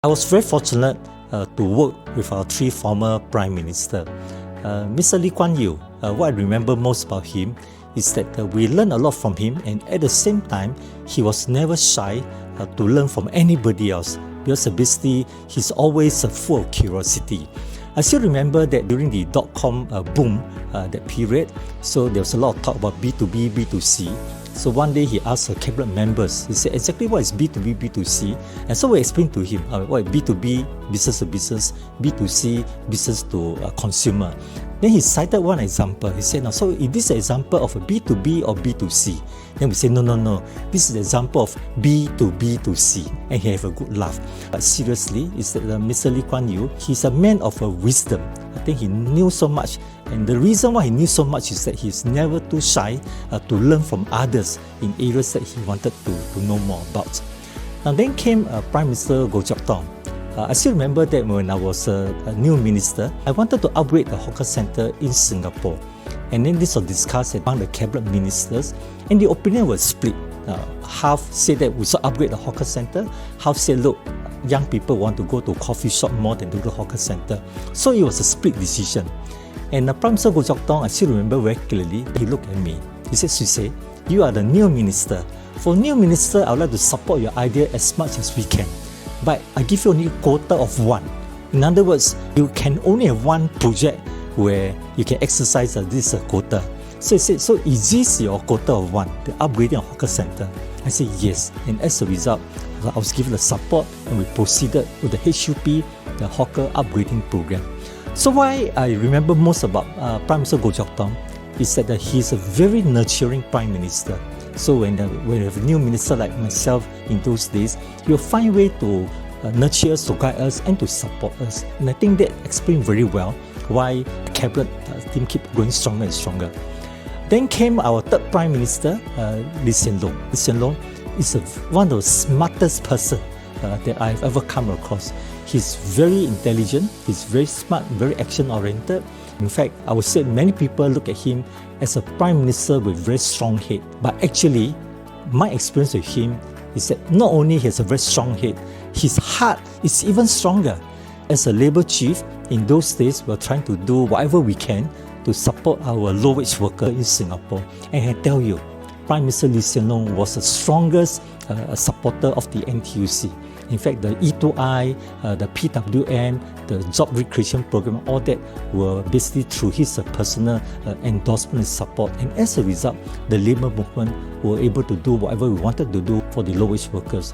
I was very fortunate to work with our three former Prime Minister. Mr. Lee Kuan Yew, what I remember most about him is that we learned a lot from him, and at the same time, he was never shy to learn from anybody else, because basically he's always full of curiosity. I still remember that during the .com boom, that period, so there was a lot of talk about B2B, B2C. So one day he asked cabinet members, he said, exactly what is B2B, B2C? And so we explained to him what B2B, business to business, B2C, business to consumer. Then he cited one example. He said, so is this an example of a B2B or B2C? Then we say, no. This is the example of B2B2C. And he had a good laugh. But seriously, is that Mr. Lee Kuan Yew, he's a man of wisdom. I think he knew so much. And the reason why he knew so much is that he's never too shy to learn from others in areas that he wanted to know more about. Now then came Prime Minister Goh Chok Tong. I still remember that when I was a new minister, I wanted to upgrade the hawker centre in Singapore. And then this was discussed among the cabinet ministers, and the opinion was split. Half said that we should upgrade the hawker centre, half said, look, young people want to go to coffee shop more than to the hawker centre. So it was a split decision. And Prime Minister Goh Chok Tong, I still remember very clearly, he looked at me. He said, Swee Say, you are the new minister. For new minister, I would like to support your idea as much as we can. But I give you only a quota of one. In other words, you can only have one project where you can exercise this quota. So he said, so is this your quota of one, the upgrading of hawker centre? I said yes. And as a result, I was given the support and we proceeded with the HUP, the hawker upgrading program. So why I remember most about Prime Minister Goh Chok Tong is that he's a very nurturing Prime Minister. So when you have a new minister like myself in those days, you'll find a way to nurture us, to guide us, and to support us. And I think that explains very well why the cabinet team keep growing stronger and stronger. Then came our third Prime Minister, Lee Hsien Loong. Lee Hsien Loong is one of the smartest person that I've ever come across. He's very intelligent, he's very smart, very action-oriented. In fact, I would say many people look at him as a Prime Minister with very strong head. But actually, my experience with him is that not only he has a very strong head, his heart is even stronger. As a Labour Chief, in those days, we're trying to do whatever we can to support our low-wage worker in Singapore. And I tell you, Prime Minister Lee Hsien Loong was the strongest supporter of the NTUC. In fact, the E2I, the PWM, the job recreation program, all that were basically through his personal endorsement and support. And as a result, the labour movement were able to do whatever we wanted to do for the low-wage workers.